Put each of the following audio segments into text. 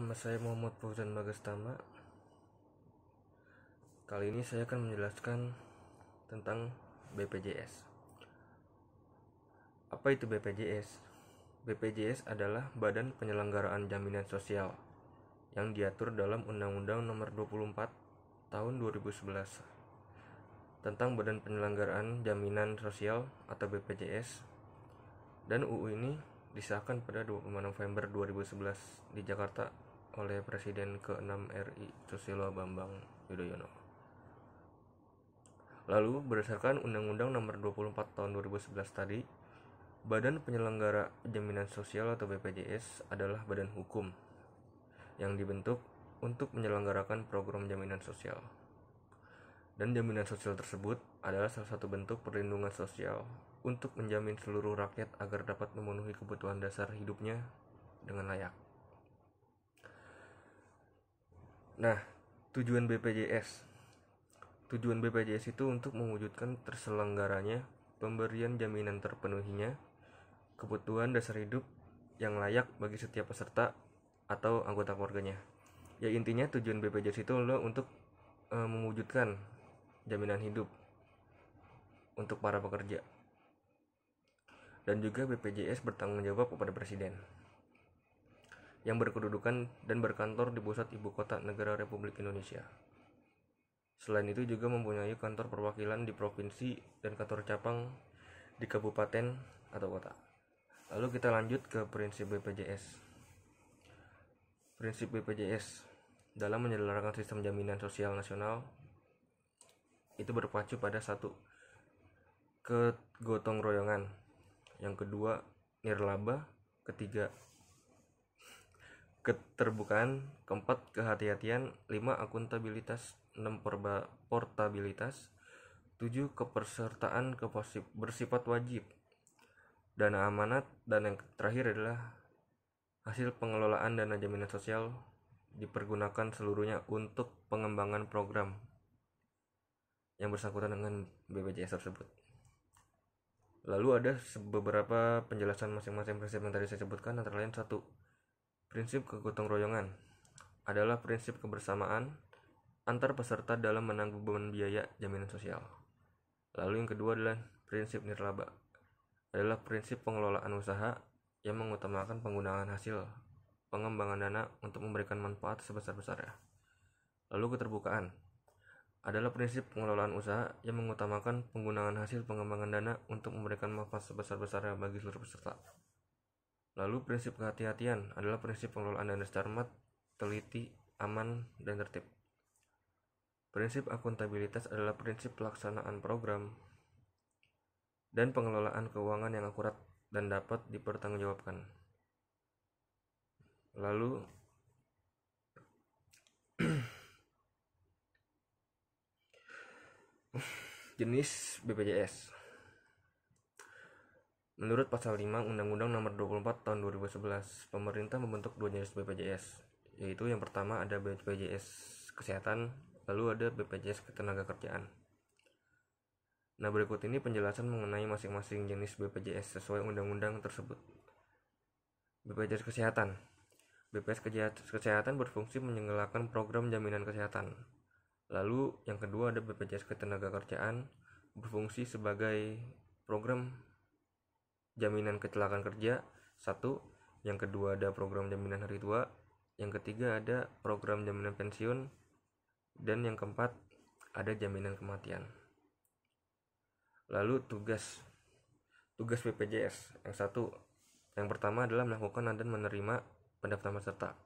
nama saya Muhammad Fauzan Bagastama. Kali ini saya akan menjelaskan tentang BPJS. Apa itu BPJS? BPJS adalah Badan Penyelenggaraan Jaminan Sosial yang diatur dalam Undang-Undang Nomor 24 Tahun 2011 tentang Badan Penyelenggaraan Jaminan Sosial atau BPJS, dan UU ini disahkan pada 25 November 2011 di Jakarta oleh Presiden ke-6 RI Susilo Bambang Yudhoyono. Lalu berdasarkan Undang-Undang Nomor 24 Tahun 2011 tadi, Badan Penyelenggara Jaminan Sosial atau BPJS adalah badan hukum yang dibentuk untuk menyelenggarakan program jaminan sosial. Dan jaminan sosial tersebut adalah salah satu bentuk perlindungan sosial untuk menjamin seluruh rakyat agar dapat memenuhi kebutuhan dasar hidupnya dengan layak. Nah, tujuan BPJS itu untuk mewujudkan terselenggaranya pemberian jaminan terpenuhinya kebutuhan dasar hidup yang layak bagi setiap peserta atau anggota keluarganya. Ya, intinya tujuan BPJS itu adalah untuk mewujudkan jaminan hidup untuk para pekerja. Dan juga BPJS bertanggung jawab kepada Presiden yang berkedudukan dan berkantor di pusat ibu kota negara Republik Indonesia. Selain itu juga mempunyai kantor perwakilan di provinsi dan kantor cabang di kabupaten atau kota. Lalu kita lanjut ke prinsip BPJS. Prinsip BPJS dalam menyelenggarakan sistem jaminan sosial nasional itu berpacu pada satu, kegotong royongan, yang kedua nirlaba, ketiga keterbukaan, keempat kehati-hatian, 5 akuntabilitas, 6 portabilitas, 7 kepesertaan bersifat wajib, dana amanat, dan yang terakhir adalah hasil pengelolaan dana jaminan sosial dipergunakan seluruhnya untuk pengembangan program yang bersangkutan dengan BPJS tersebut. Lalu ada beberapa penjelasan masing-masing prinsip yang tadi saya sebutkan, antara lain satu, prinsip kegotong royongan adalah prinsip kebersamaan antar peserta dalam menanggung beban biaya jaminan sosial. Lalu yang kedua adalah prinsip nirlaba, adalah prinsip pengelolaan usaha yang mengutamakan penggunaan hasil pengembangan dana untuk memberikan manfaat sebesar-besarnya. Lalu keterbukaan adalah prinsip pengelolaan usaha yang mengutamakan penggunaan hasil pengembangan dana untuk memberikan manfaat sebesar-besarnya bagi seluruh peserta. Lalu prinsip kehati-hatian adalah prinsip pengelolaan dana cermat, teliti, aman, dan tertib. Prinsip akuntabilitas adalah prinsip pelaksanaan program dan pengelolaan keuangan yang akurat dan dapat dipertanggungjawabkan. Lalu jenis BPJS. Menurut pasal 5 Undang-Undang Nomor 24 Tahun 2011, pemerintah membentuk dua jenis BPJS, yaitu yang pertama ada BPJS Kesehatan, lalu ada BPJS Ketenagakerjaan. Nah, berikut ini penjelasan mengenai masing-masing jenis BPJS sesuai undang-undang tersebut. BPJS Kesehatan. BPJS Kesehatan berfungsi menyelenggarakan program jaminan kesehatan. Lalu yang kedua ada BPJS Ketenagakerjaan, berfungsi sebagai program jaminan kecelakaan kerja, satu. Yang kedua ada program jaminan hari tua, yang ketiga ada program jaminan pensiun, dan yang keempat ada jaminan kematian. Lalu tugas BPJS. Yang pertama adalah melakukan dan menerima pendaftaran peserta.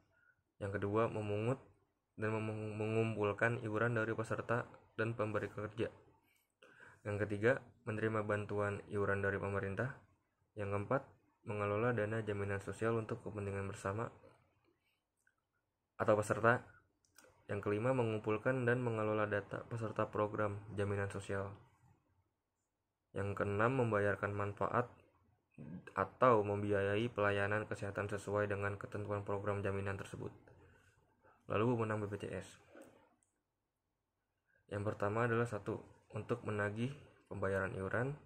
Yang kedua memungut dan mengumpulkan iuran dari peserta dan pemberi kerja. Yang ketiga menerima bantuan iuran dari pemerintah. Yang keempat, mengelola dana jaminan sosial untuk kepentingan bersama atau peserta. Yang kelima, mengumpulkan dan mengelola data peserta program jaminan sosial. Yang keenam, membayarkan manfaat atau membiayai pelayanan kesehatan sesuai dengan ketentuan program jaminan tersebut. Lalu wewenang BPJS. Yang pertama adalah satu, untuk menagih pembayaran iuran,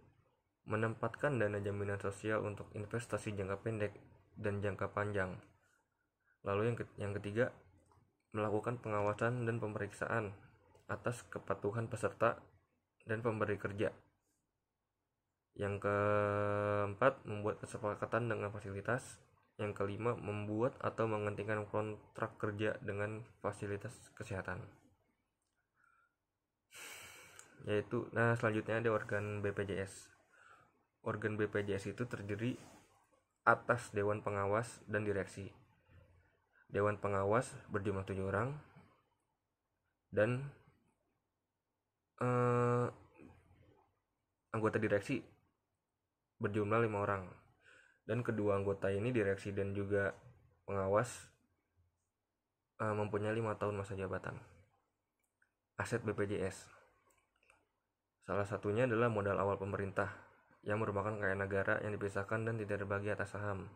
menempatkan dana jaminan sosial untuk investasi jangka pendek dan jangka panjang, Lalu yang ketiga, melakukan pengawasan dan pemeriksaan atas kepatuhan peserta dan pemberi kerja. Yang keempat, membuat kesepakatan dengan fasilitas. Yang kelima, membuat atau menghentikan kontrak kerja dengan fasilitas kesehatan. Selanjutnya ada organ BPJS. Organ BPJS itu terdiri atas Dewan Pengawas dan Direksi. Dewan Pengawas berjumlah 7 orang dan anggota direksi berjumlah 5 orang. Dan kedua anggota ini, direksi dan juga pengawas, mempunyai 5 tahun masa jabatan. Aset BPJS, salah satunya adalah modal awal pemerintah yang merupakan kekayaan negara yang dipisahkan dan tidak terbagi atas saham.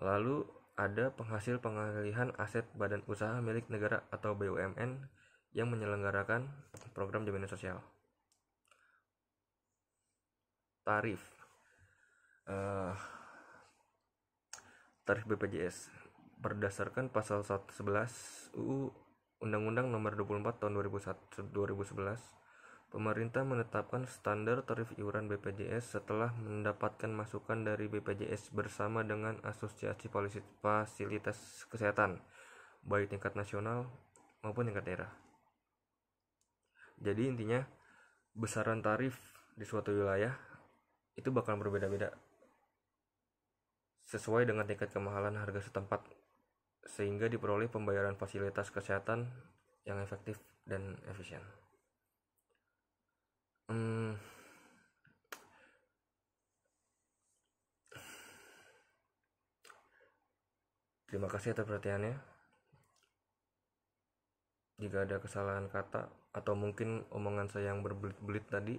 Lalu ada penghasil pengalihan aset badan usaha milik negara atau BUMN yang menyelenggarakan program jaminan sosial. Tarif BPJS berdasarkan pasal 11 UU Undang-Undang Nomor 24 Tahun 2011, pemerintah menetapkan standar tarif iuran BPJS setelah mendapatkan masukan dari BPJS bersama dengan Asosiasi Fasilitas Kesehatan, baik tingkat nasional maupun tingkat daerah. Jadi intinya, besaran tarif di suatu wilayah itu bakal berbeda-beda sesuai dengan tingkat kemahalan harga setempat, sehingga diperoleh pembayaran fasilitas kesehatan yang efektif dan efisien. Terima kasih atas perhatiannya. Jika ada kesalahan kata atau mungkin omongan saya yang berbelit-belit tadi,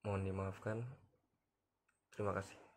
mohon dimaafkan. Terima kasih.